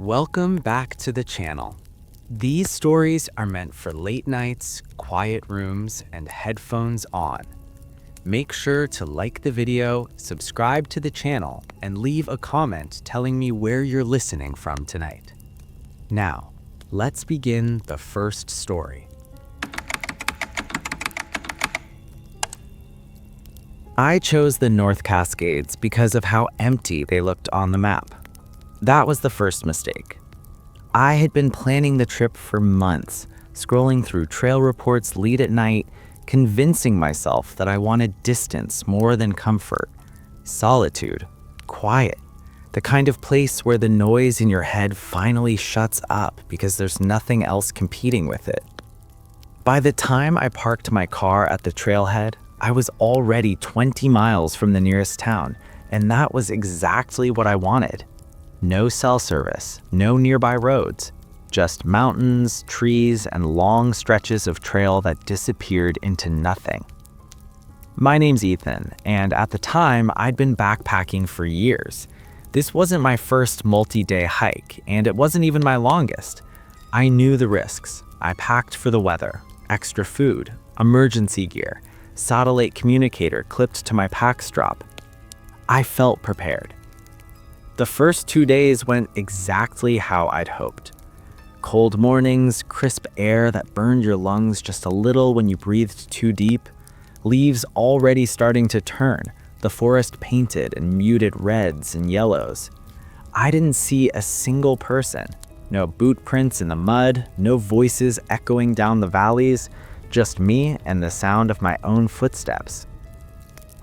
Welcome back to the channel. These stories are meant for late nights, quiet rooms, and headphones on. Make sure to like the video, subscribe to the channel, and leave a comment telling me where you're listening from tonight. Now, let's begin the first story. I chose the North Cascades because of how empty they looked on the map. That was the first mistake. I had been planning the trip for months, scrolling through trail reports late at night, convincing myself that I wanted distance more than comfort, solitude, quiet, the kind of place where the noise in your head finally shuts up because there's nothing else competing with it. By the time I parked my car at the trailhead, I was already 20 miles from the nearest town, and that was exactly what I wanted. No cell service, no nearby roads, just mountains, trees, and long stretches of trail that disappeared into nothing. My name's Ethan, and at the time, I'd been backpacking for years. This wasn't my first multi-day hike, and it wasn't even my longest. I knew the risks. I packed for the weather, extra food, emergency gear, satellite communicator clipped to my pack strap. I felt prepared. The first 2 days went exactly how I'd hoped. Cold mornings, crisp air that burned your lungs just a little when you breathed too deep, leaves already starting to turn, the forest painted in muted reds and yellows. I didn't see a single person, no boot prints in the mud, no voices echoing down the valleys, just me and the sound of my own footsteps.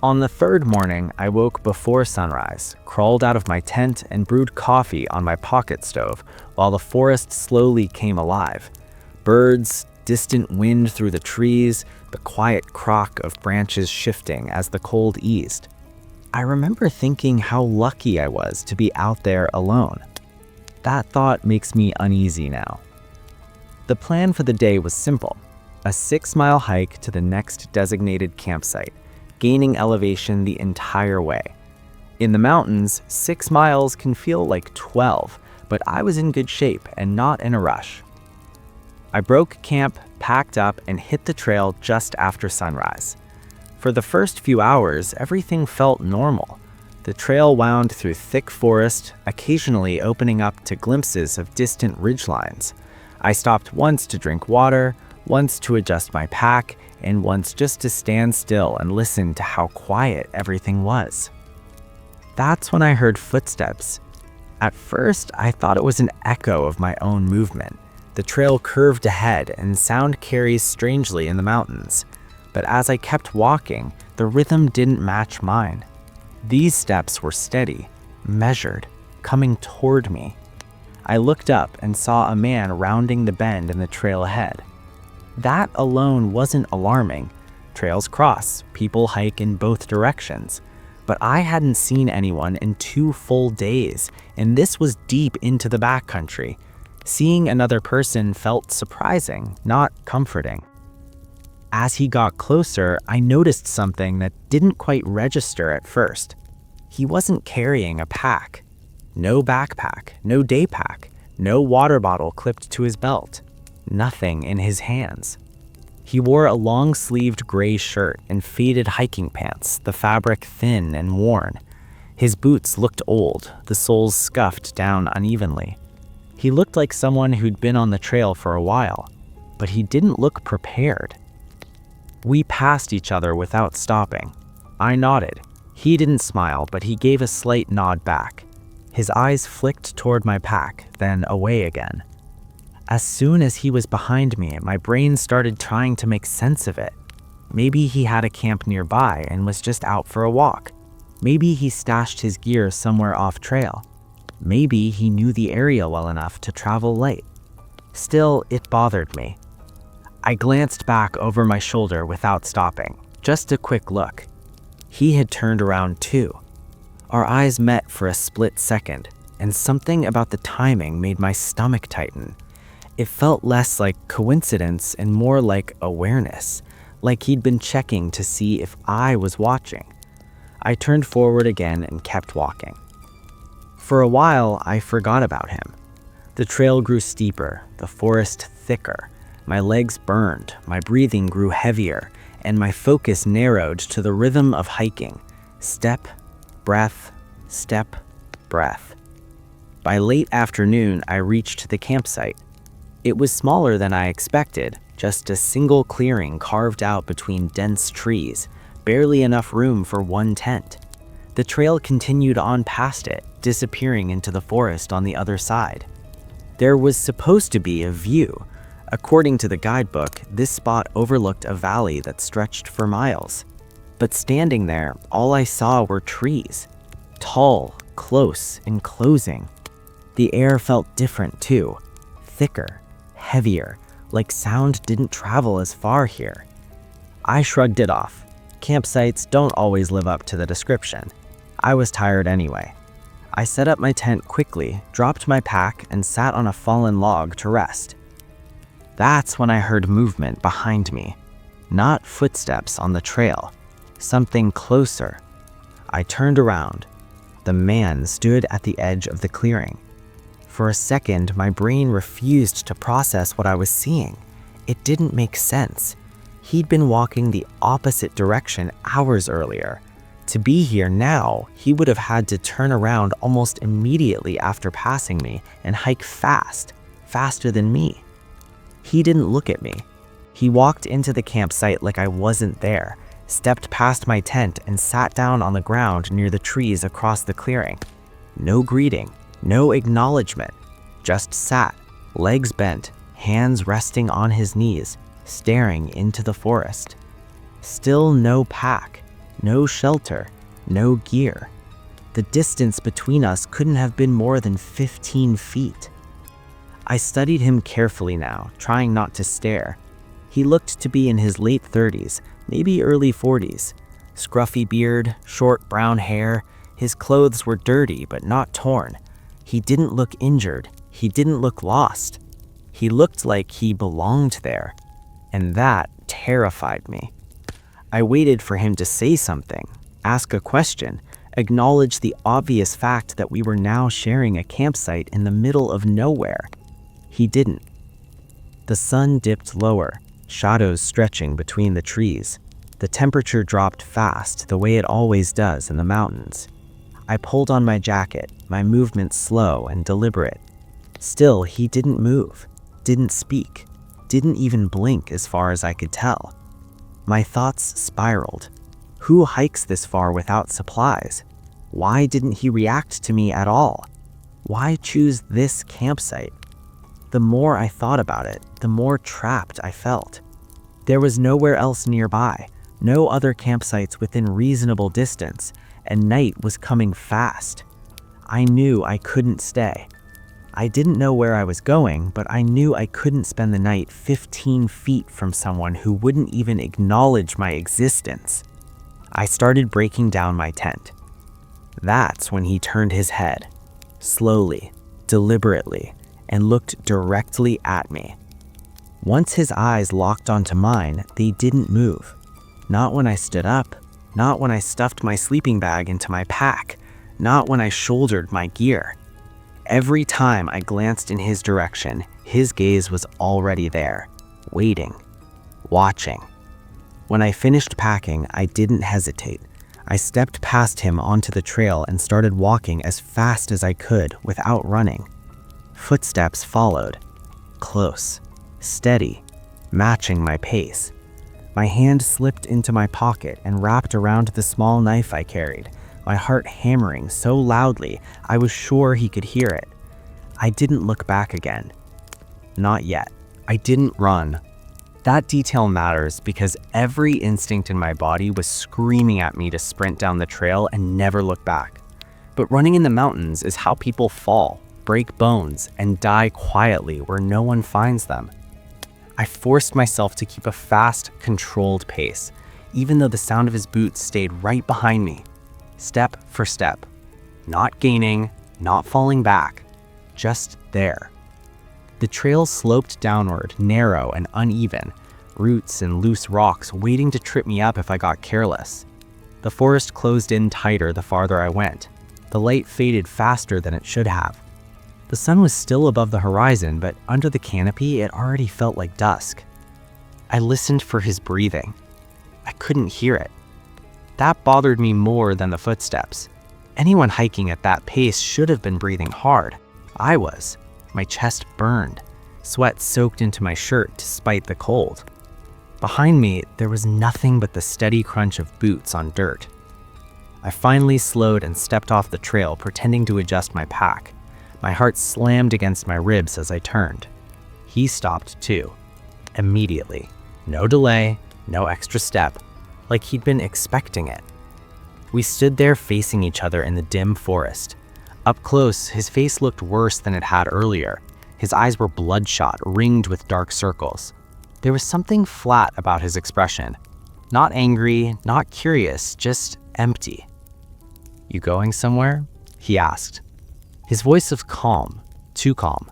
On the third morning, I woke before sunrise, crawled out of my tent, and brewed coffee on my pocket stove while the forest slowly came alive. Birds, distant wind through the trees, the quiet croak of branches shifting as the cold eased. I remember thinking how lucky I was to be out there alone. That thought makes me uneasy now. The plan for the day was simple: a 6-mile hike to the next designated campsite, gaining elevation the entire way. In the mountains, 6 miles can feel like 12, but I was in good shape and not in a rush. I broke camp, packed up, and hit the trail just after sunrise. For the first few hours, everything felt normal. The trail wound through thick forest, occasionally opening up to glimpses of distant ridgelines. I stopped once to drink water, once to adjust my pack, and once just to stand still and listen to how quiet everything was. That's when I heard footsteps. At first, I thought it was an echo of my own movement. The trail curved ahead and sound carries strangely in the mountains. But as I kept walking, the rhythm didn't match mine. These steps were steady, measured, coming toward me. I looked up and saw a man rounding the bend in the trail ahead. That alone wasn't alarming. Trails cross, people hike in both directions. But I hadn't seen anyone in 2 full days, and this was deep into the backcountry. Seeing another person felt surprising, not comforting. As he got closer, I noticed something that didn't quite register at first. He wasn't carrying a pack. No backpack, no day pack, no water bottle clipped to his belt. Nothing in his hands. He wore a long-sleeved gray shirt and faded hiking pants, the fabric thin and worn. His boots looked old, the soles scuffed down unevenly. He looked like someone who'd been on the trail for a while, but he didn't look prepared. We passed each other without stopping. I nodded. He didn't smile, but he gave a slight nod back. His eyes flicked toward my pack, then away again. As soon as he was behind me, my brain started trying to make sense of it. Maybe he had a camp nearby and was just out for a walk. Maybe he stashed his gear somewhere off trail. Maybe he knew the area well enough to travel light. Still, it bothered me. I glanced back over my shoulder without stopping, just a quick look. He had turned around too. Our eyes met for a split second, and something about the timing made my stomach tighten. It felt less like coincidence and more like awareness, like he'd been checking to see if I was watching. I turned forward again and kept walking. For a while, I forgot about him. The trail grew steeper, the forest thicker. My legs burned, my breathing grew heavier, and my focus narrowed to the rhythm of hiking. Step, breath, step, breath. By late afternoon, I reached the campsite. It was smaller than I expected, just a single clearing carved out between dense trees, barely enough room for one tent. The trail continued on past it, disappearing into the forest on the other side. There was supposed to be a view. According to the guidebook, this spot overlooked a valley that stretched for miles. But standing there, all I saw were trees. Tall, close, enclosing. The air felt different too. Thicker, heavier, like sound didn't travel as far here. I shrugged it off. Campsites don't always live up to the description. I was tired anyway. I set up my tent quickly, dropped my pack, and sat on a fallen log to rest. That's when I heard movement behind me. Not footsteps on the trail. Something closer. I turned around. The man stood at the edge of the clearing. For a second, my brain refused to process what I was seeing. It didn't make sense. He'd been walking the opposite direction hours earlier. To be here now, he would have had to turn around almost immediately after passing me and hike fast, faster than me. He didn't look at me. He walked into the campsite like I wasn't there, stepped past my tent and sat down on the ground near the trees across the clearing. No greeting, no acknowledgement, just sat, legs bent, hands resting on his knees, staring into the forest. Still no pack, no shelter, no gear. The distance between us couldn't have been more than 15 feet. I studied him carefully now, trying not to stare. He looked to be in his late 30s, maybe early 40s. Scruffy beard, short brown hair. His clothes were dirty but not torn. He didn't look injured. He didn't look lost. He looked like he belonged there. And that terrified me. I waited for him to say something, ask a question, acknowledge the obvious fact that we were now sharing a campsite in the middle of nowhere. He didn't. The sun dipped lower, shadows stretching between the trees. The temperature dropped fast, the way it always does in the mountains. I pulled on my jacket, my movements slow and deliberate. Still, he didn't move, didn't speak, didn't even blink as far as I could tell. My thoughts spiraled. Who hikes this far without supplies? Why didn't he react to me at all? Why choose this campsite? The more I thought about it, the more trapped I felt. There was nowhere else nearby, no other campsites within reasonable distance, and night was coming fast. I knew I couldn't stay. I didn't know where I was going, but I knew I couldn't spend the night 15 feet from someone who wouldn't even acknowledge my existence. I started breaking down my tent. That's when he turned his head, slowly, deliberately, and looked directly at me. Once his eyes locked onto mine, they didn't move. Not when I stood up, not when I stuffed my sleeping bag into my pack, not when I shouldered my gear. Every time I glanced in his direction, his gaze was already there, waiting, watching. When I finished packing, I didn't hesitate. I stepped past him onto the trail and started walking as fast as I could without running. Footsteps followed, close, steady, matching my pace. My hand slipped into my pocket and wrapped around the small knife I carried, my heart hammering so loudly I was sure he could hear it. I didn't look back again. Not yet. I didn't run. That detail matters because every instinct in my body was screaming at me to sprint down the trail and never look back. But running in the mountains is how people fall, break bones, and die quietly where no one finds them. I forced myself to keep a fast, controlled pace, even though the sound of his boots stayed right behind me. Step for step, not gaining, not falling back, just there. The trail sloped downward, narrow and uneven, roots and loose rocks waiting to trip me up if I got careless. The forest closed in tighter the farther I went. The light faded faster than it should have. The sun was still above the horizon, but under the canopy, it already felt like dusk. I listened for his breathing. I couldn't hear it. That bothered me more than the footsteps. Anyone hiking at that pace should have been breathing hard. I was. My chest burned. Sweat soaked into my shirt despite the cold. Behind me, there was nothing but the steady crunch of boots on dirt. I finally slowed and stepped off the trail, pretending to adjust my pack. My heart slammed against my ribs as I turned. He stopped too. Immediately. No delay, no extra step, like he'd been expecting it. We stood there facing each other in the dim forest. Up close, his face looked worse than it had earlier. His eyes were bloodshot, ringed with dark circles. There was something flat about his expression. Not angry, not curious, just empty. "You going somewhere?" he asked. His voice was calm, too calm,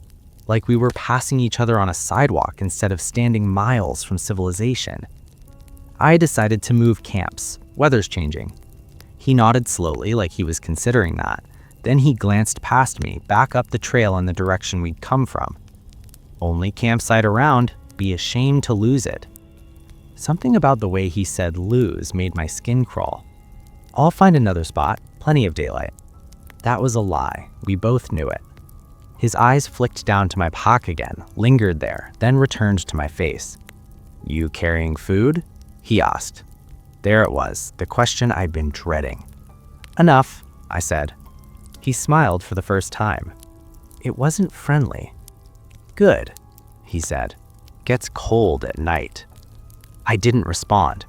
like we were passing each other on a sidewalk instead of standing miles from civilization. I decided to move camps. Weather's changing. He nodded slowly, like he was considering that. Then he glanced past me, back up the trail in the direction we'd come from. "Only campsite around. Be ashamed to lose it." Something about the way he said lose made my skin crawl. "I'll find another spot. Plenty of daylight." That was a lie. We both knew it. His eyes flicked down to my pack again, lingered there, then returned to my face. "You carrying food?" he asked. There it was, the question I'd been dreading. "Enough," I said. He smiled for the first time. It wasn't friendly. "Good," he said. "Gets cold at night." I didn't respond.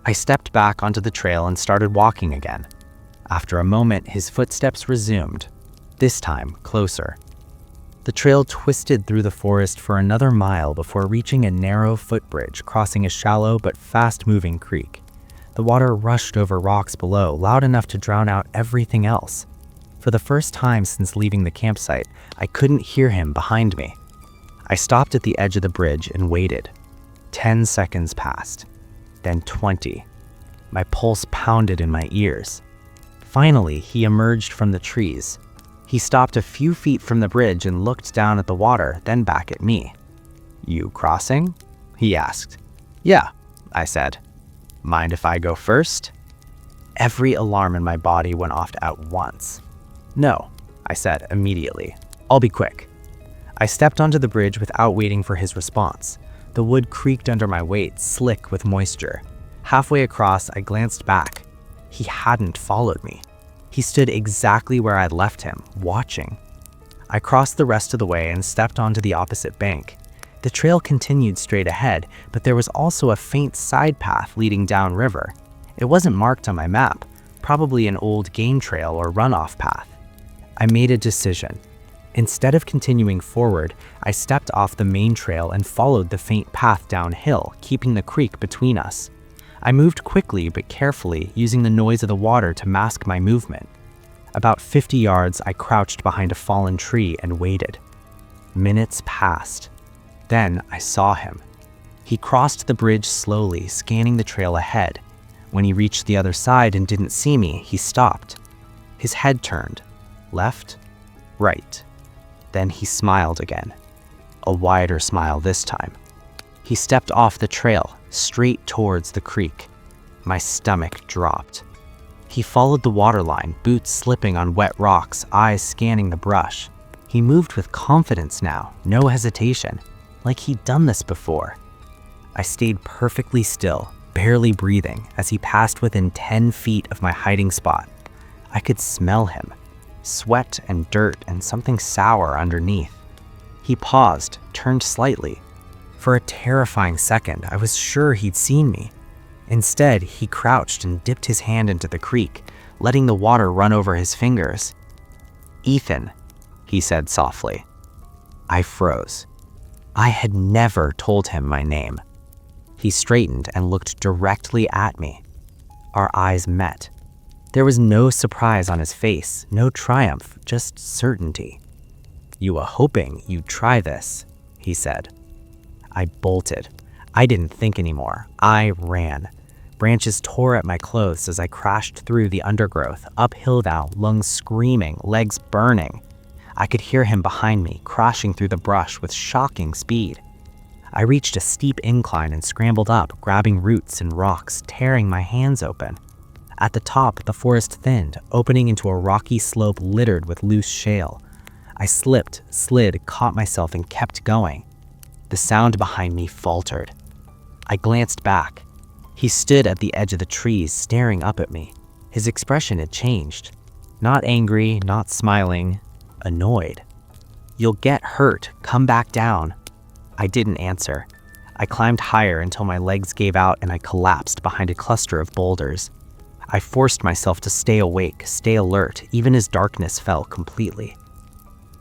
I stepped back onto the trail and started walking again. After a moment, his footsteps resumed, this time closer. The trail twisted through the forest for another mile before reaching a narrow footbridge crossing a shallow but fast-moving creek. The water rushed over rocks below, loud enough to drown out everything else. For the first time since leaving the campsite, I couldn't hear him behind me. I stopped at the edge of the bridge and waited. 10 seconds passed, then 20. My pulse pounded in my ears. Finally, he emerged from the trees. He stopped a few feet from the bridge and looked down at the water, then back at me. "You crossing?" he asked. "Yeah," I said. "Mind if I go first?" Every alarm in my body went off at once. "No," I said immediately. "I'll be quick." I stepped onto the bridge without waiting for his response. The wood creaked under my weight, slick with moisture. Halfway across, I glanced back. He hadn't followed me. He stood exactly where I'd left him, watching. I crossed the rest of the way and stepped onto the opposite bank. The trail continued straight ahead, but there was also a faint side path leading downriver. It wasn't marked on my map, probably an old game trail or runoff path. I made a decision. Instead of continuing forward, I stepped off the main trail and followed the faint path downhill, keeping the creek between us. I moved quickly but carefully, using the noise of the water to mask my movement. About 50 yards, I crouched behind a fallen tree and waited. Minutes passed. Then I saw him. He crossed the bridge slowly, scanning the trail ahead. When he reached the other side and didn't see me, he stopped. His head turned. Left, right. Then he smiled again. A wider smile this time. He stepped off the trail, straight towards the creek. My stomach dropped. He followed the waterline, boots slipping on wet rocks, eyes scanning the brush. He moved with confidence now, no hesitation, like he'd done this before. I stayed perfectly still, barely breathing, as he passed within 10 feet of my hiding spot. I could smell him, sweat and dirt and something sour underneath. He paused, turned slightly. For a terrifying second, I was sure he'd seen me. Instead, he crouched and dipped his hand into the creek, letting the water run over his fingers. "Ethan," he said softly. I froze. I had never told him my name. He straightened and looked directly at me. Our eyes met. There was no surprise on his face, no triumph, just certainty. "You were hoping you'd try this," he said. I bolted. I didn't think anymore. I ran. Branches tore at my clothes as I crashed through the undergrowth, uphill now, lungs screaming, legs burning. I could hear him behind me, crashing through the brush with shocking speed. I reached a steep incline and scrambled up, grabbing roots and rocks, tearing my hands open. At the top, the forest thinned, opening into a rocky slope littered with loose shale. I slipped, slid, caught myself, and kept going. The sound behind me faltered. I glanced back. He stood at the edge of the trees, staring up at me. His expression had changed. Not angry, not smiling, annoyed. "You'll get hurt. Come back down." I didn't answer. I climbed higher until my legs gave out and I collapsed behind a cluster of boulders. I forced myself to stay awake, stay alert, even as darkness fell completely.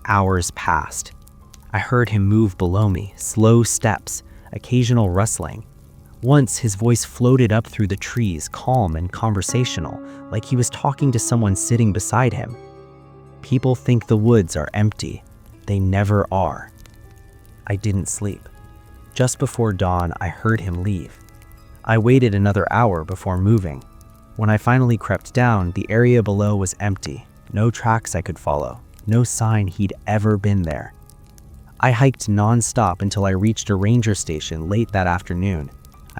Hours passed. I heard him move below me, slow steps, occasional rustling. Once his voice floated up through the trees, calm and conversational, like he was talking to someone sitting beside him. People think the woods are empty. They never are. I didn't sleep. Just before dawn, I heard him leave. I waited another hour before moving. When I finally crept down, the area below was empty. No tracks I could follow. No sign he'd ever been there. I hiked non-stop until I reached a ranger station late that afternoon.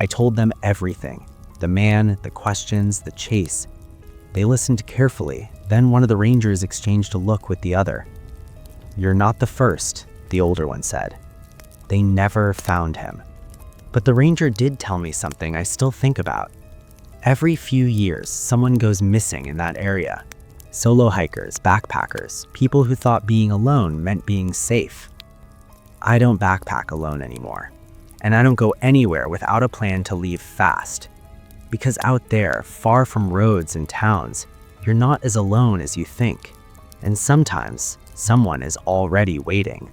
I told them everything. The man, the questions, the chase. They listened carefully. Then one of the rangers exchanged a look with the other. "You're not the first," the older one said. They never found him. But the ranger did tell me something I still think about. Every few years, someone goes missing in that area. Solo hikers, backpackers, people who thought being alone meant being safe. I don't backpack alone anymore. And I don't go anywhere without a plan to leave fast. Because out there, far from roads and towns, you're not as alone as you think. And sometimes, someone is already waiting.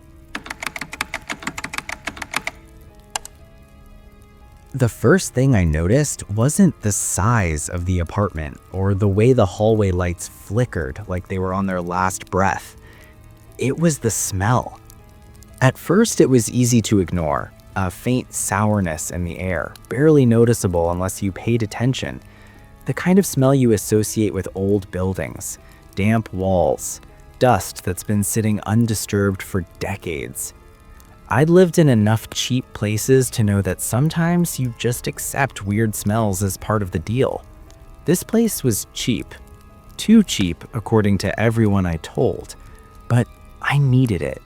The first thing I noticed wasn't the size of the apartment or the way the hallway lights flickered like they were on their last breath. It was the smell. At first, it was easy to ignore. A faint sourness in the air, barely noticeable unless you paid attention. The kind of smell you associate with old buildings, damp walls, dust that's been sitting undisturbed for decades. I'd lived in enough cheap places to know that sometimes you just accept weird smells as part of the deal. This place was cheap. Too cheap, according to everyone I told. But I needed it.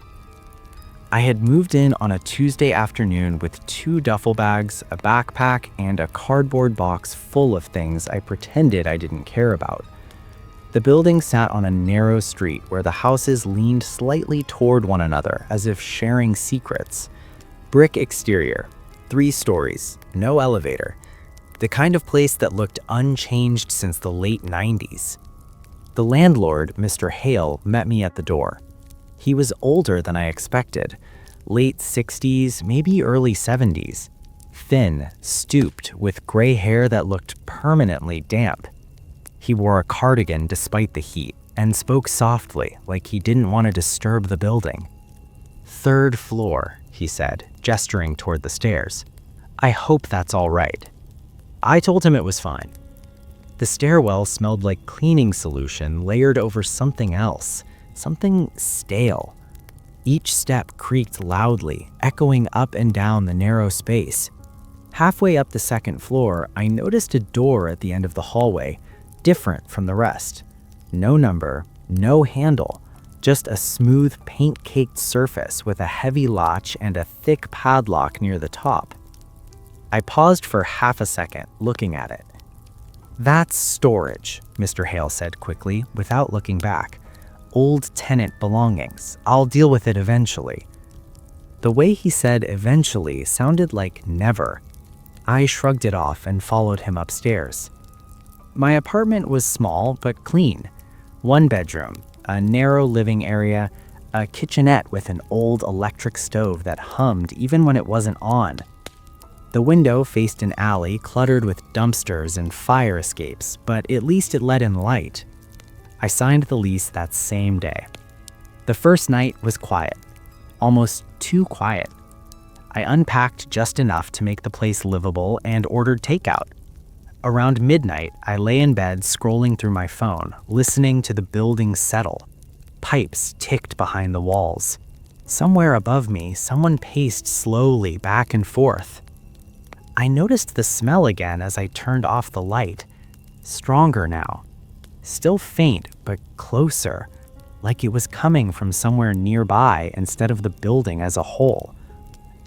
I had moved in on a Tuesday afternoon with 2 duffel bags, a backpack, and a cardboard box full of things I pretended I didn't care about. The building sat on a narrow street where the houses leaned slightly toward one another as if sharing secrets. Brick exterior, 3 stories, no elevator. The kind of place that looked unchanged since the late 90s. The landlord, Mr. Hale, met me at the door. He was older than I expected, late 60s, maybe early 70s. Thin, stooped, with gray hair that looked permanently damp. He wore a cardigan despite the heat and spoke softly, like he didn't want to disturb the building. "3rd floor," he said, gesturing toward the stairs. "I hope that's all right." I told him it was fine. The stairwell smelled like cleaning solution layered over something else. Something stale. Each step creaked loudly, echoing up and down the narrow space. Halfway up the 2nd floor, I noticed a door at the end of the hallway, different from the rest. No number, no handle, just a smooth paint-caked surface with a heavy latch and a thick padlock near the top. I paused for half a second, looking at it. "That's storage," Mr. Hale said quickly, without looking back. "Old tenant belongings. I'll deal with it eventually." The way he said eventually sounded like never. I shrugged it off and followed him upstairs. My apartment was small but clean. 1 bedroom, a narrow living area, a kitchenette with an old electric stove that hummed even when it wasn't on. The window faced an alley cluttered with dumpsters and fire escapes, but at least it let in light. I signed the lease that same day. The first night was quiet, almost too quiet. I unpacked just enough to make the place livable and ordered takeout. Around midnight, I lay in bed scrolling through my phone, listening to the building settle. Pipes ticked behind the walls. Somewhere above me, someone paced slowly back and forth. I noticed the smell again as I turned off the light. Stronger now. Still faint, but closer, like it was coming from somewhere nearby instead of the building as a whole.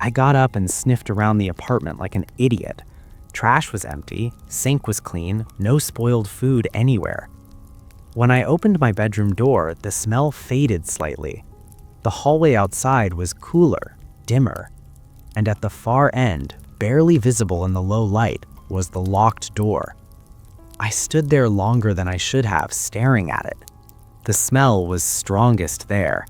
I got up and sniffed around the apartment like an idiot. Trash was empty, sink was clean, no spoiled food anywhere. When I opened my bedroom door, the smell faded slightly. The hallway outside was cooler, dimmer, and at the far end, barely visible in the low light, was the locked door. I stood there longer than I should have, staring at it. The smell was strongest there.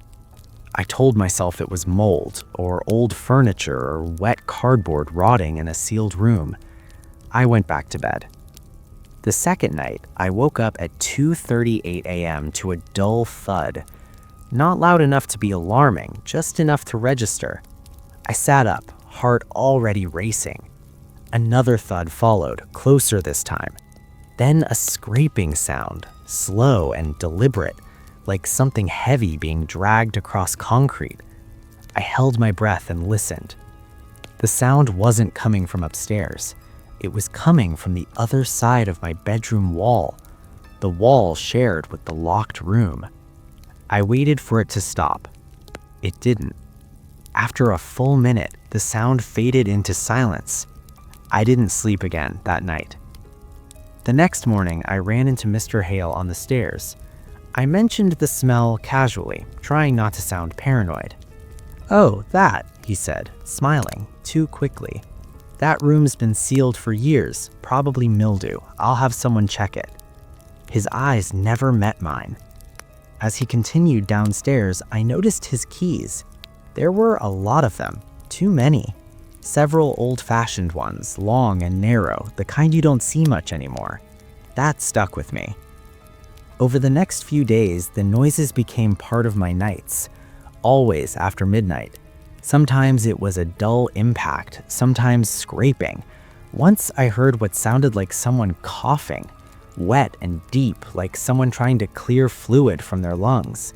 I told myself it was mold, or old furniture, or wet cardboard rotting in a sealed room. I went back to bed. The second night, I woke up at 2:38 a.m. to a dull thud. Not loud enough to be alarming, just enough to register. I sat up, heart already racing. Another thud followed, closer this time. Then a scraping sound, slow and deliberate, like something heavy being dragged across concrete. I held my breath and listened. The sound wasn't coming from upstairs. It was coming from the other side of my bedroom wall, the wall shared with the locked room. I waited for it to stop. It didn't. After a full minute, the sound faded into silence. I didn't sleep again that night. The next morning, I ran into Mr. Hale on the stairs. I mentioned the smell casually, trying not to sound paranoid. "Oh, that," he said, smiling, too quickly. "That room's been sealed for years, probably mildew. I'll have someone check it." His eyes never met mine. As he continued downstairs, I noticed his keys. There were a lot of them, too many. Several old-fashioned ones, long and narrow, the kind you don't see much anymore. That stuck with me. Over the next few days, the noises became part of my nights, always after midnight. Sometimes it was a dull impact, sometimes scraping. Once I heard what sounded like someone coughing, wet and deep, like someone trying to clear fluid from their lungs.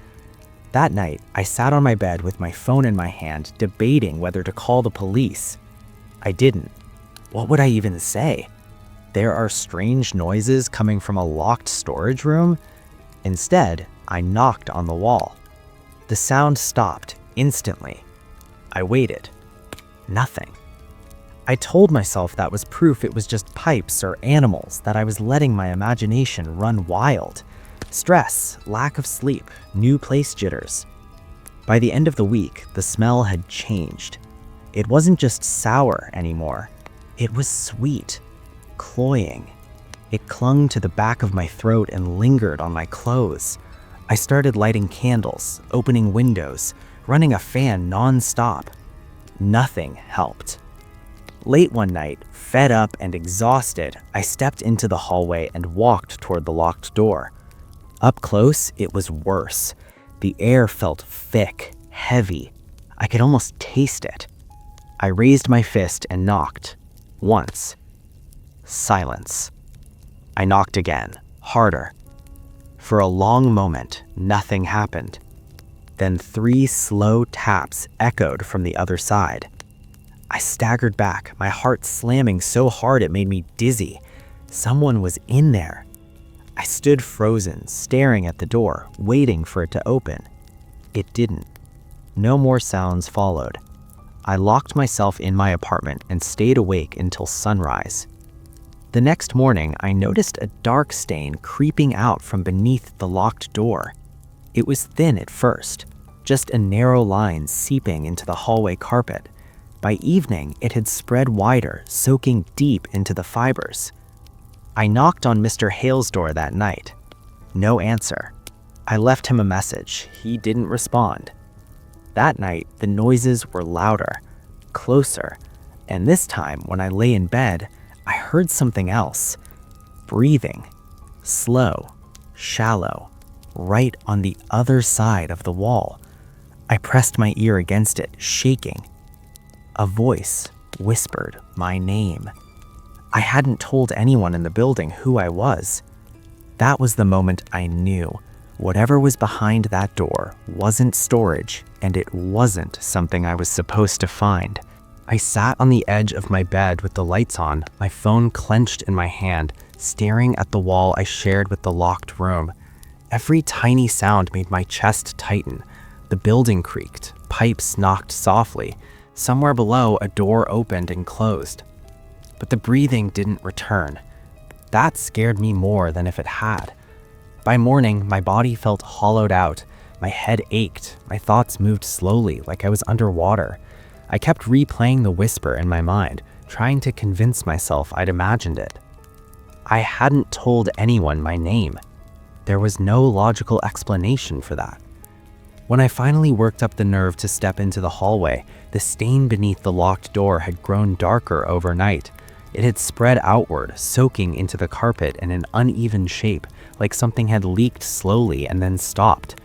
That night, I sat on my bed with my phone in my hand, debating whether to call the police. I didn't. What would I even say? There are strange noises coming from a locked storage room? Instead, I knocked on the wall. The sound stopped instantly. I waited. Nothing. I told myself that was proof it was just pipes or animals, that I was letting my imagination run wild. Stress, lack of sleep, new place jitters. By the end of the week, the smell had changed. It wasn't just sour anymore. It was sweet, cloying. It clung to the back of my throat and lingered on my clothes. I started lighting candles, opening windows, running a fan non-stop. Nothing helped. Late one night, fed up and exhausted, I stepped into the hallway and walked toward the locked door. Up close, it was worse. The air felt thick, heavy. I could almost taste it. I raised my fist and knocked. Once. Silence. I knocked again, harder. For a long moment, nothing happened. Then 3 slow taps echoed from the other side. I staggered back, my heart slamming so hard it made me dizzy. Someone was in there. I stood frozen, staring at the door, waiting for it to open. It didn't. No more sounds followed. I locked myself in my apartment and stayed awake until sunrise. The next morning, I noticed a dark stain creeping out from beneath the locked door. It was thin at first, just a narrow line seeping into the hallway carpet. By evening, it had spread wider, soaking deep into the fibers. I knocked on Mr. Hale's door that night. No answer. I left him a message. He didn't respond. That night, the noises were louder, closer, and this time, when I lay in bed, I heard something else. Breathing. Slow, shallow, right on the other side of the wall. I pressed my ear against it, shaking. A voice whispered my name. I hadn't told anyone in the building who I was. That was the moment I knew. Whatever was behind that door wasn't storage, and it wasn't something I was supposed to find. I sat on the edge of my bed with the lights on, my phone clenched in my hand, staring at the wall I shared with the locked room. Every tiny sound made my chest tighten. The building creaked, pipes knocked softly. Somewhere below, a door opened and closed. But the breathing didn't return. That scared me more than if it had. By morning, my body felt hollowed out. My head ached. My thoughts moved slowly, like I was underwater. I kept replaying the whisper in my mind, trying to convince myself I'd imagined it. I hadn't told anyone my name. There was no logical explanation for that. When I finally worked up the nerve to step into the hallway, the stain beneath the locked door had grown darker overnight. It had spread outward, soaking into the carpet in an uneven shape, like something had leaked slowly and then stopped.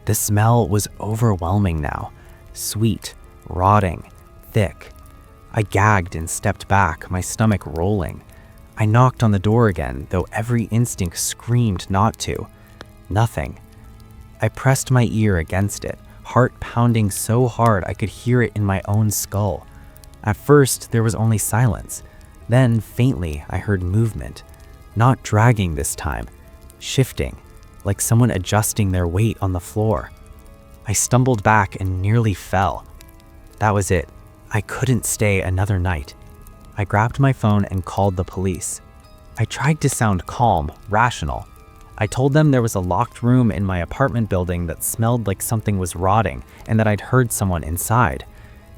The smell was overwhelming now. Sweet, rotting, thick. I gagged and stepped back, my stomach rolling. I knocked on the door again, though every instinct screamed not to. Nothing. I pressed my ear against it, heart pounding so hard I could hear it in my own skull. At first, there was only silence. Then, faintly, I heard movement. Not dragging this time. Shifting, like someone adjusting their weight on the floor. I stumbled back and nearly fell. That was it. I couldn't stay another night. I grabbed my phone and called the police. I tried to sound calm, rational. I told them there was a locked room in my apartment building that smelled like something was rotting and that I'd heard someone inside.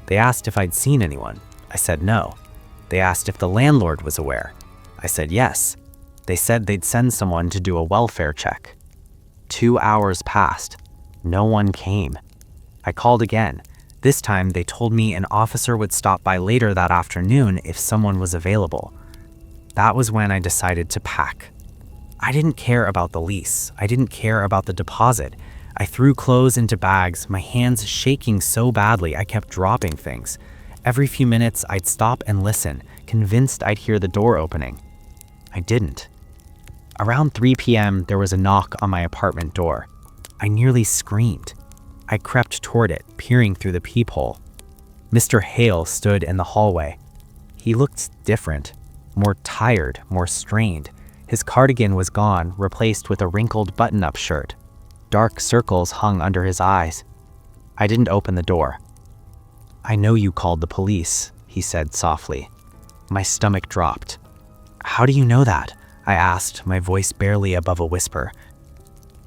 They asked if I'd seen anyone. I said no. They asked if the landlord was aware. I said yes. They said they'd send someone to do a welfare check. 2 hours passed. No one came. I called again. This time, they told me an officer would stop by later that afternoon if someone was available. That was when I decided to pack. I didn't care about the lease. I didn't care about the deposit. I threw clothes into bags, my hands shaking so badly I kept dropping things. Every few minutes, I'd stop and listen, convinced I'd hear the door opening. I didn't. Around 3 p.m., there was a knock on my apartment door. I nearly screamed. I crept toward it, peering through the peephole. Mr. Hale stood in the hallway. He looked different, more tired, more strained. His cardigan was gone, replaced with a wrinkled button-up shirt. Dark circles hung under his eyes. I didn't open the door. "I know you called the police," he said softly. My stomach dropped. "How do you know that?" I asked, my voice barely above a whisper.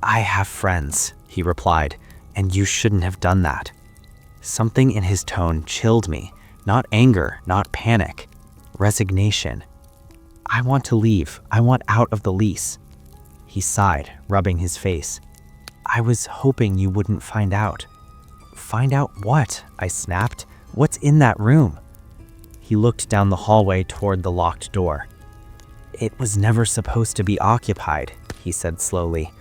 "I have friends," he replied, "and you shouldn't have done that." Something in his tone chilled me. Not anger, not panic. Resignation. "I want to leave. I want out of the lease." He sighed, rubbing his face. "I was hoping you wouldn't find out." "Find out what?" I snapped. "What's in that room?" He looked down the hallway toward the locked door. "It was never supposed to be occupied," he said slowly.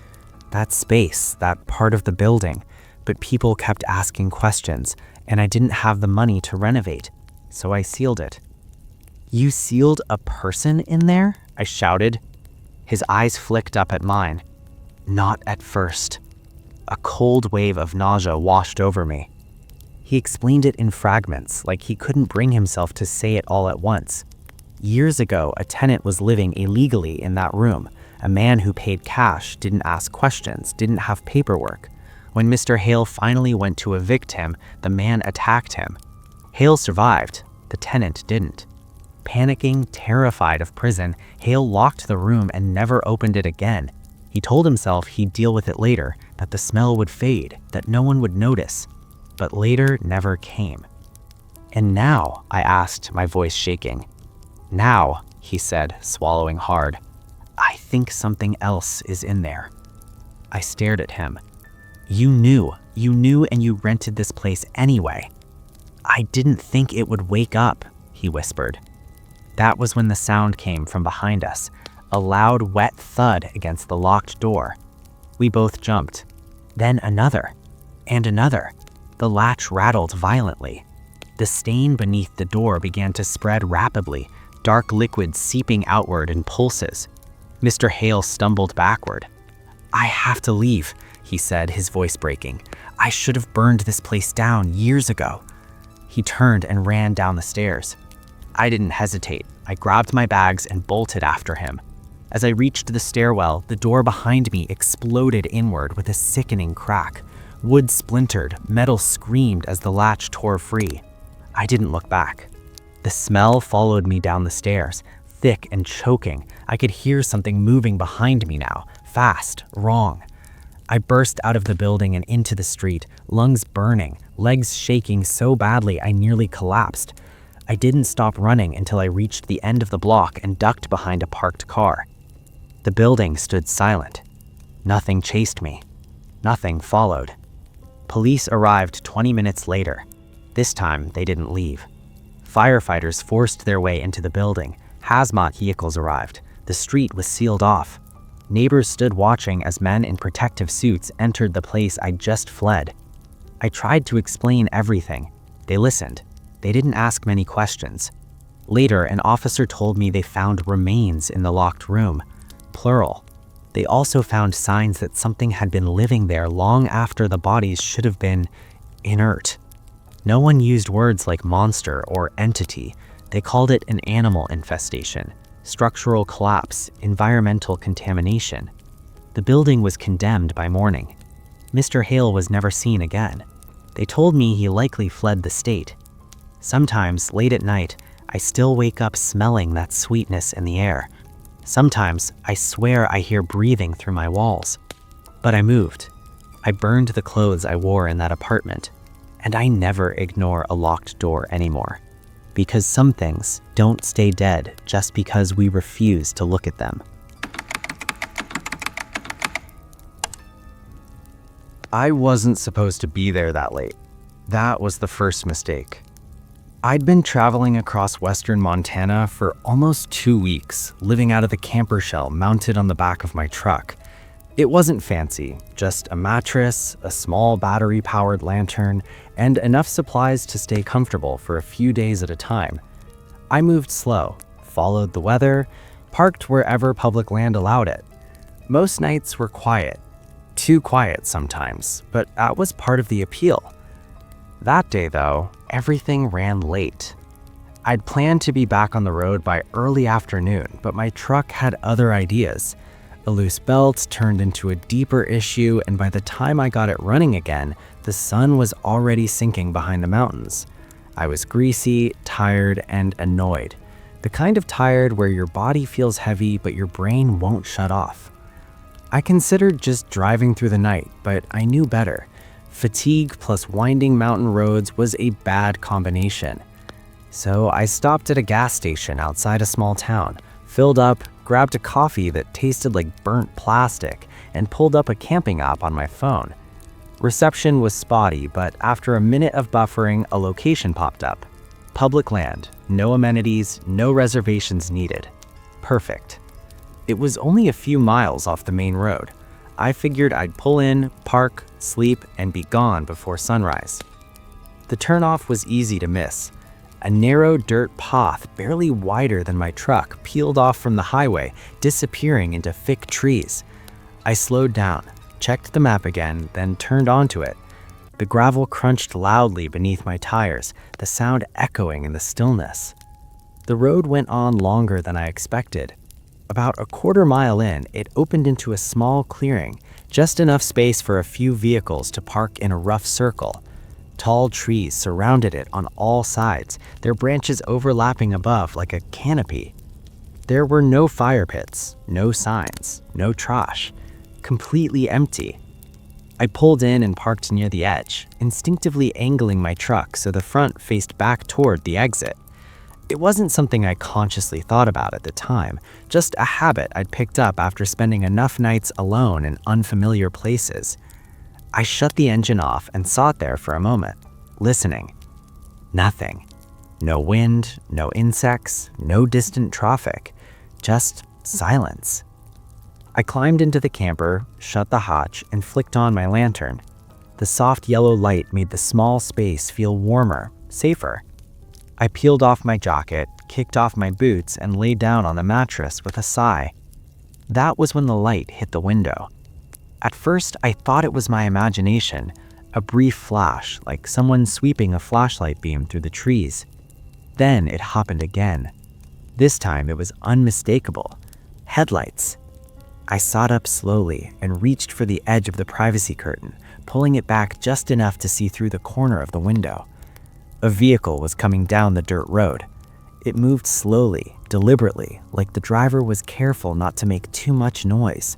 "That space, that part of the building. But people kept asking questions, and I didn't have the money to renovate, so I sealed it." "You sealed a person in there?" I shouted. His eyes flicked up at mine. "Not at first." A cold wave of nausea washed over me. He explained it in fragments, like he couldn't bring himself to say it all at once. Years ago, a tenant was living illegally in that room. A man who paid cash, didn't ask questions, didn't have paperwork. When Mr. Hale finally went to evict him, the man attacked him. Hale survived. The tenant didn't. Panicking, terrified of prison, Hale locked the room and never opened it again. He told himself he'd deal with it later, that the smell would fade, that no one would notice. But later never came. "And now?" I asked, my voice shaking. "Now," he said, swallowing hard, "I think something else is in there." I stared at him. You knew and you rented this place anyway." "I didn't think it would wake up," he whispered. That was when the sound came from behind us, a loud, wet thud against the locked door. We both jumped. Then another, and another. The latch rattled violently. The stain beneath the door began to spread rapidly, dark liquid seeping outward in pulses. Mr. Hale stumbled backward. "I have to leave. he said, his voice breaking. "I should have burned this place down years ago." He turned and ran down the stairs. I didn't hesitate. I grabbed my bags and bolted after him. As I reached the stairwell, the door behind me exploded inward with a sickening crack. Wood splintered, metal screamed as the latch tore free. I didn't look back. The smell followed me down the stairs, thick and choking. I could hear something moving behind me now, fast, wrong. I burst out of the building and into the street, lungs burning, legs shaking so badly I nearly collapsed. I didn't stop running until I reached the end of the block and ducked behind a parked car. The building stood silent. Nothing chased me. Nothing followed. Police arrived 20 minutes later. This time, they didn't leave. Firefighters forced their way into the building. Hazmat vehicles arrived. The street was sealed off. Neighbors stood watching as men in protective suits entered the place I'd just fled. I tried to explain everything. They listened. They didn't ask many questions. Later, an officer told me they found remains in the locked room. Plural. They also found signs that something had been living there long after the bodies should have been inert. No one used words like monster or entity. They called it an animal infestation, structural collapse, environmental contamination. The building was condemned by morning. Mr. Hale was never seen again. They told me he likely fled the state. Sometimes, late at night, I still wake up smelling that sweetness in the air. Sometimes, I swear I hear breathing through my walls. But I moved. I burned the clothes I wore in that apartment. And I never ignore a locked door anymore. Because some things don't stay dead just because we refuse to look at them. I wasn't supposed to be there that late. That was the first mistake. I'd been traveling across western Montana for almost 2 weeks, living out of the camper shell mounted on the back of my truck. It wasn't fancy, just a mattress, a small battery-powered lantern, and enough supplies to stay comfortable for a few days at a time. I moved slow, followed the weather, parked wherever public land allowed it. Most nights were quiet, too quiet sometimes, but that was part of the appeal. That day, though, everything ran late. I'd planned to be back on the road by early afternoon, but my truck had other ideas. A loose belt turned into a deeper issue, and by the time I got it running again, the sun was already sinking behind the mountains. I was greasy, tired, and annoyed. The kind of tired where your body feels heavy, but your brain won't shut off. I considered just driving through the night, but I knew better. Fatigue plus winding mountain roads was a bad combination. So I stopped at a gas station outside a small town, filled up, grabbed a coffee that tasted like burnt plastic, and pulled up a camping app on my phone. Reception was spotty, but after a minute of buffering, a location popped up. Public land, no amenities, no reservations needed. Perfect. It was only a few miles off the main road. I figured I'd pull in, park, sleep, and be gone before sunrise. The turnoff was easy to miss. A narrow dirt path, barely wider than my truck, peeled off from the highway, disappearing into thick trees. I slowed down, checked the map again, then turned onto it. The gravel crunched loudly beneath my tires, the sound echoing in the stillness. The road went on longer than I expected. About a quarter mile in, it opened into a small clearing, just enough space for a few vehicles to park in a rough circle. Tall trees surrounded it on all sides, their branches overlapping above like a canopy. There were no fire pits, no signs, no trash. Completely empty. I pulled in and parked near the edge, instinctively angling my truck so the front faced back toward the exit. It wasn't something I consciously thought about at the time, just a habit I'd picked up after spending enough nights alone in unfamiliar places. I shut the engine off and sat there for a moment, listening. Nothing. No wind, no insects, no distant traffic, just silence. I climbed into the camper, shut the hatch, and flicked on my lantern. The soft yellow light made the small space feel warmer, safer. I peeled off my jacket, kicked off my boots, and lay down on the mattress with a sigh. That was when the light hit the window. At first, I thought it was my imagination, a brief flash, like someone sweeping a flashlight beam through the trees. Then it happened again. This time it was unmistakable. Headlights. I sat up slowly and reached for the edge of the privacy curtain, pulling it back just enough to see through the corner of the window. A vehicle was coming down the dirt road. It moved slowly, deliberately, like the driver was careful not to make too much noise.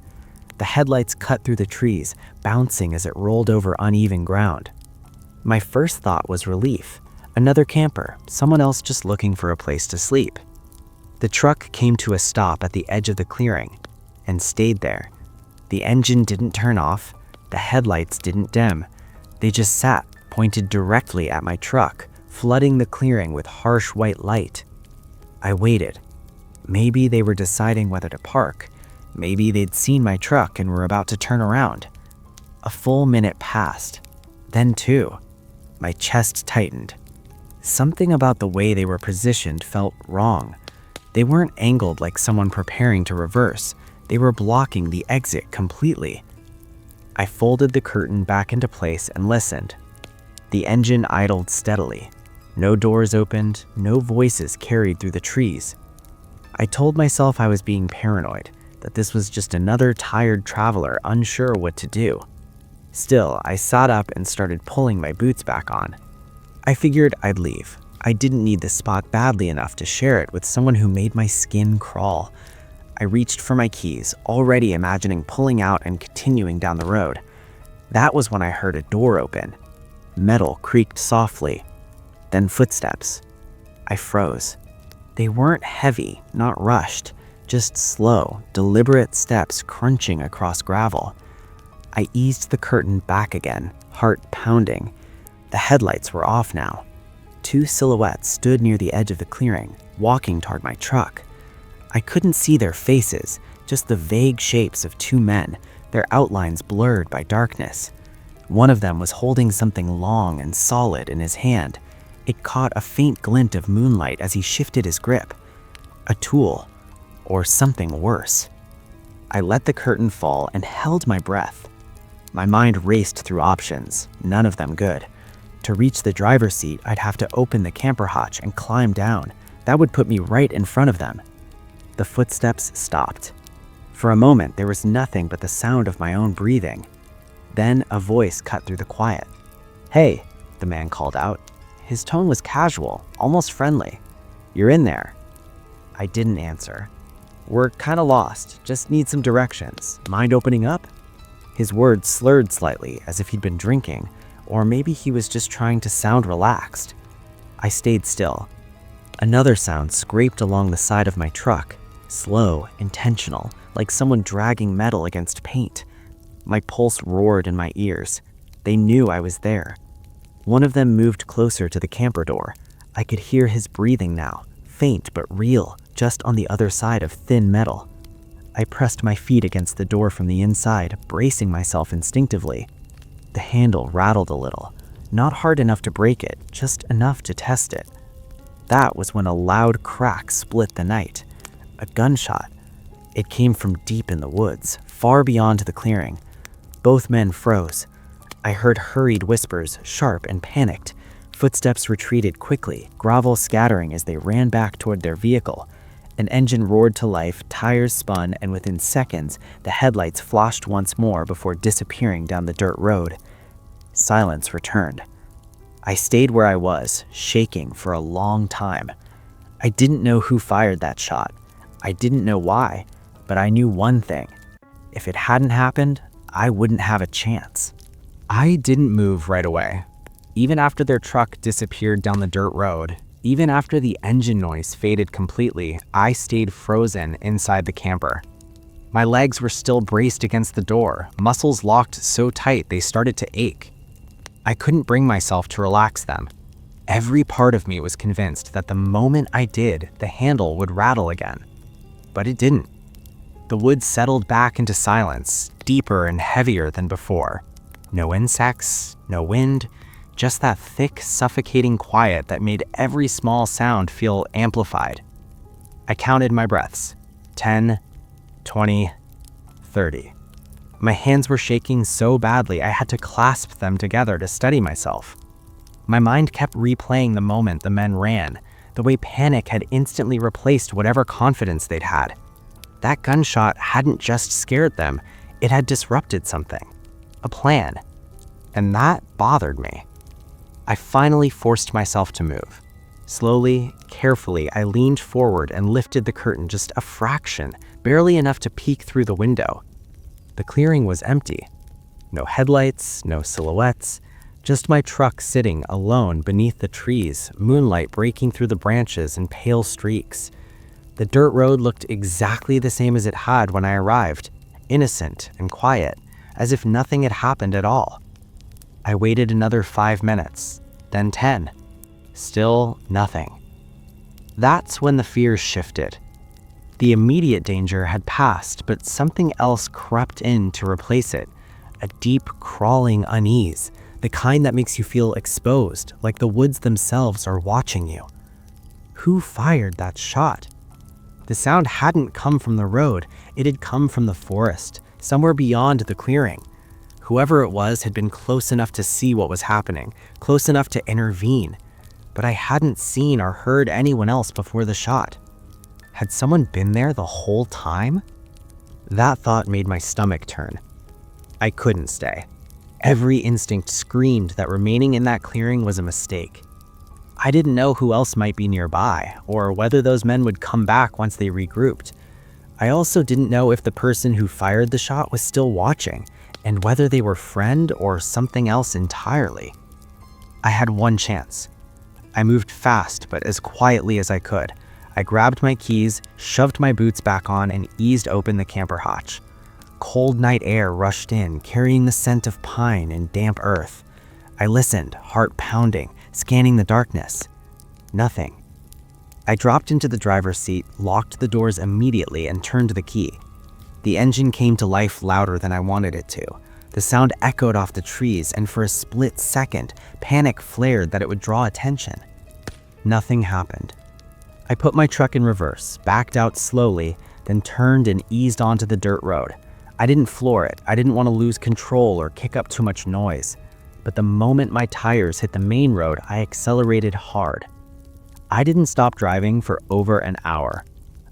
The headlights cut through the trees, bouncing as it rolled over uneven ground. My first thought was relief. Another camper, someone else just looking for a place to sleep. The truck came to a stop at the edge of the clearing and stayed there. The engine didn't turn off. The headlights didn't dim. They just sat, pointed directly at my truck, flooding the clearing with harsh white light. I waited. Maybe they were deciding whether to park. Maybe they'd seen my truck and were about to turn around. A full minute passed. Then two. My chest tightened. Something about the way they were positioned felt wrong. They weren't angled like someone preparing to reverse. They were blocking the exit completely. I folded the curtain back into place and listened. The engine idled steadily. No doors opened, no voices carried through the trees. I told myself I was being paranoid, that this was just another tired traveler unsure what to do. Still, I sat up and started pulling my boots back on. I figured I'd leave. I didn't need the spot badly enough to share it with someone who made my skin crawl. I reached for my keys, already imagining pulling out and continuing down the road. That was when I heard a door open. Metal creaked softly. Then footsteps. I froze. They weren't heavy, not rushed, just slow, deliberate steps crunching across gravel. I eased the curtain back again, heart pounding. The headlights were off now. Two silhouettes stood near the edge of the clearing, walking toward my truck. I couldn't see their faces, just the vague shapes of two men, their outlines blurred by darkness. One of them was holding something long and solid in his hand. It caught a faint glint of moonlight as he shifted his grip. A tool, or something worse. I let the curtain fall and held my breath. My mind raced through options, none of them good. To reach the driver's seat, I'd have to open the camper hatch and climb down. That would put me right in front of them. The footsteps stopped. For a moment, there was nothing but the sound of my own breathing. Then a voice cut through the quiet. "Hey," the man called out. His tone was casual, almost friendly. "You're in there." I didn't answer. "We're kinda lost, just need some directions. Mind opening up?" His words slurred slightly, as if he'd been drinking, or maybe he was just trying to sound relaxed. I stayed still. Another sound scraped along the side of my truck, slow, intentional, like someone dragging metal against paint. My pulse roared in my ears. They knew I was there. One of them moved closer to the camper door. I could hear his breathing now, faint but real, just on the other side of thin metal. I pressed my feet against the door from the inside, bracing myself instinctively. The handle rattled a little, not hard enough to break it, just enough to test it. That was when a loud crack split the night. A gunshot. It came from deep in the woods, far beyond the clearing. Both men froze. I heard hurried whispers, sharp and panicked. Footsteps retreated quickly, gravel scattering as they ran back toward their vehicle. An engine roared to life, tires spun, and within seconds, the headlights flashed once more before disappearing down the dirt road. Silence returned. I stayed where I was, shaking for a long time. I didn't know who fired that shot. I didn't know why, but I knew one thing. If it hadn't happened, I wouldn't have a chance. I didn't move right away. Even after their truck disappeared down the dirt road, even after the engine noise faded completely, I stayed frozen inside the camper. My legs were still braced against the door, muscles locked so tight they started to ache. I couldn't bring myself to relax them. Every part of me was convinced that the moment I did, the handle would rattle again. But it didn't. The woods settled back into silence, deeper and heavier than before. No insects, no wind, just that thick, suffocating quiet that made every small sound feel amplified. I counted my breaths. 10, 20, 30. My hands were shaking so badly I had to clasp them together to steady myself. My mind kept replaying the moment the men ran, the way panic had instantly replaced whatever confidence they'd had. That gunshot hadn't just scared them, it had disrupted something. A plan. And that bothered me. I finally forced myself to move. Slowly, carefully, I leaned forward and lifted the curtain just a fraction, barely enough to peek through the window. The clearing was empty. No headlights, no silhouettes, just my truck sitting alone beneath the trees, moonlight breaking through the branches in pale streaks. The dirt road looked exactly the same as it had when I arrived, innocent and quiet, as if nothing had happened at all. I waited another 5 minutes, then 10. Still nothing. That's when the fears shifted. The immediate danger had passed, but something else crept in to replace it. A deep, crawling unease, the kind that makes you feel exposed, like the woods themselves are watching you. Who fired that shot? The sound hadn't come from the road, it had come from the forest, somewhere beyond the clearing. Whoever it was had been close enough to see what was happening, close enough to intervene. But I hadn't seen or heard anyone else before the shot. Had someone been there the whole time? That thought made my stomach turn. I couldn't stay. Every instinct screamed that remaining in that clearing was a mistake. I didn't know who else might be nearby, or whether those men would come back once they regrouped. I also didn't know if the person who fired the shot was still watching, and whether they were friend or something else entirely. I had one chance. I moved fast, but as quietly as I could. I grabbed my keys, shoved my boots back on, and eased open the camper hatch. Cold night air rushed in, carrying the scent of pine and damp earth. I listened, heart pounding, scanning the darkness. Nothing. I dropped into the driver's seat, locked the doors immediately, and turned the key. The engine came to life louder than I wanted it to. The sound echoed off the trees, and for a split second, panic flared that it would draw attention. Nothing happened. I put my truck in reverse, backed out slowly, then turned and eased onto the dirt road. I didn't floor it. I didn't want to lose control or kick up too much noise. But the moment my tires hit the main road, I accelerated hard. I didn't stop driving for over an hour.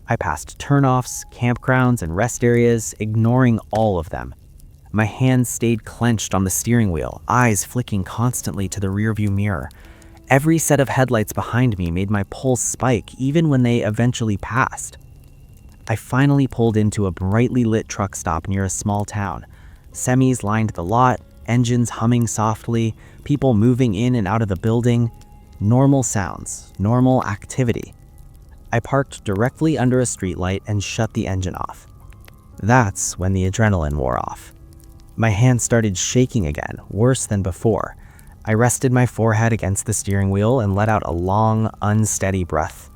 I passed turnoffs, campgrounds, and rest areas, ignoring all of them. My hands stayed clenched on the steering wheel, eyes flicking constantly to the rearview mirror. Every set of headlights behind me made my pulse spike even when they eventually passed. I finally pulled into a brightly lit truck stop near a small town. Semis lined the lot, engines humming softly, people moving in and out of the building. Normal sounds, normal activity. I parked directly under a streetlight and shut the engine off. That's when the adrenaline wore off. My hands started shaking again, worse than before. I rested my forehead against the steering wheel and let out a long, unsteady breath.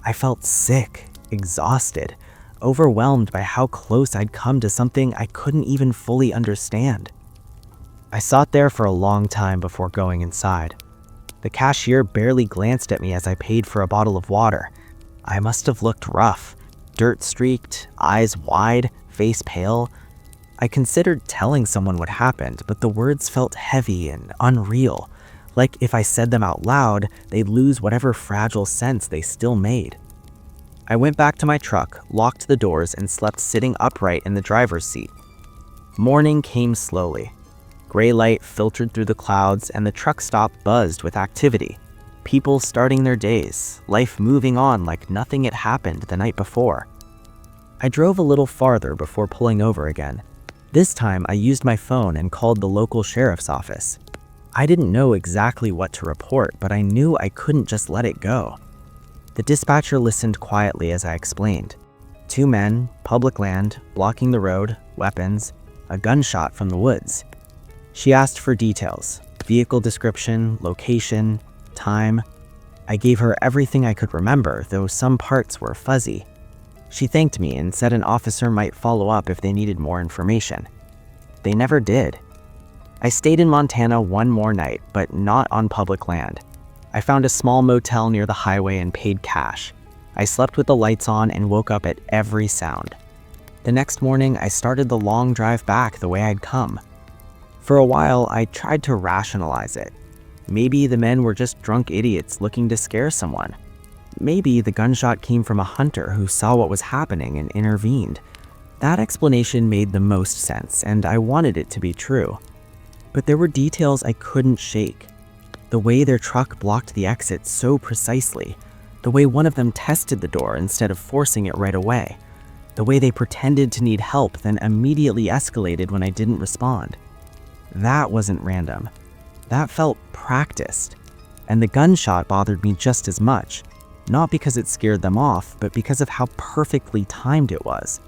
I felt sick, exhausted, overwhelmed by how close I'd come to something I couldn't even fully understand. I sat there for a long time before going inside. The cashier barely glanced at me as I paid for a bottle of water. I must have looked rough, dirt-streaked, eyes wide, face pale. I considered telling someone what happened, but the words felt heavy and unreal, like if I said them out loud, they'd lose whatever fragile sense they still made. I went back to my truck, locked the doors, and slept sitting upright in the driver's seat. Morning came slowly. Gray light filtered through the clouds, and the truck stop buzzed with activity. People starting their days, life moving on like nothing had happened the night before. I drove a little farther before pulling over again. This time, I used my phone and called the local sheriff's office. I didn't know exactly what to report, but I knew I couldn't just let it go. The dispatcher listened quietly as I explained. 2 men, public land, blocking the road, weapons, a gunshot from the woods. She asked for details, vehicle description, location, time. I gave her everything I could remember, though some parts were fuzzy. She thanked me and said an officer might follow up if they needed more information. They never did. I stayed in Montana one more night, but not on public land. I found a small motel near the highway and paid cash. I slept with the lights on and woke up at every sound. The next morning, I started the long drive back the way I'd come. For a while, I tried to rationalize it. Maybe the men were just drunk idiots looking to scare someone. Maybe the gunshot came from a hunter who saw what was happening and intervened. That explanation made the most sense, and I wanted it to be true. But there were details I couldn't shake. The way their truck blocked the exit so precisely, the way one of them tested the door instead of forcing it right away, the way they pretended to need help then immediately escalated when I didn't respond. That wasn't random. That felt practiced. And the gunshot bothered me just as much, not because it scared them off, but because of how perfectly timed it was.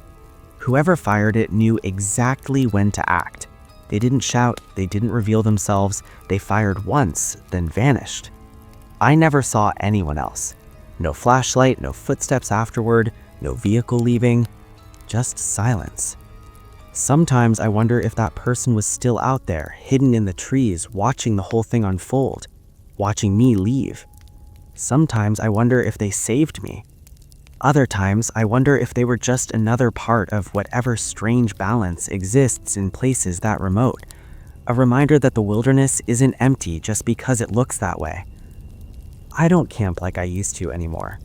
Whoever fired it knew exactly when to act. They didn't shout, they didn't reveal themselves, they fired once, then vanished. I never saw anyone else. No flashlight, no footsteps afterward, no vehicle leaving, just silence. Sometimes I wonder if that person was still out there, hidden in the trees, watching the whole thing unfold, watching me leave. Sometimes I wonder if they saved me. Other times, I wonder if they were just another part of whatever strange balance exists in places that remote. A reminder that the wilderness isn't empty just because it looks that way. I don't camp like I used to anymore.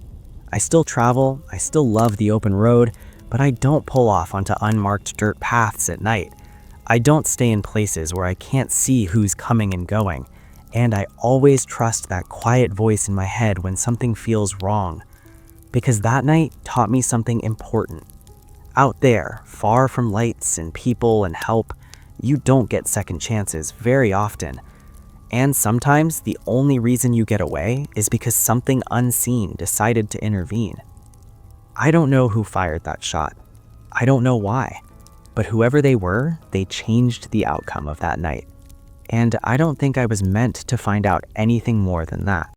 I still travel, I still love the open road, but I don't pull off onto unmarked dirt paths at night. I don't stay in places where I can't see who's coming and going, and I always trust that quiet voice in my head when something feels wrong. Because that night taught me something important. Out there, far from lights and people and help, you don't get second chances very often. And sometimes the only reason you get away is because something unseen decided to intervene. I don't know who fired that shot. I don't know why. But whoever they were, they changed the outcome of that night. And I don't think I was meant to find out anything more than that.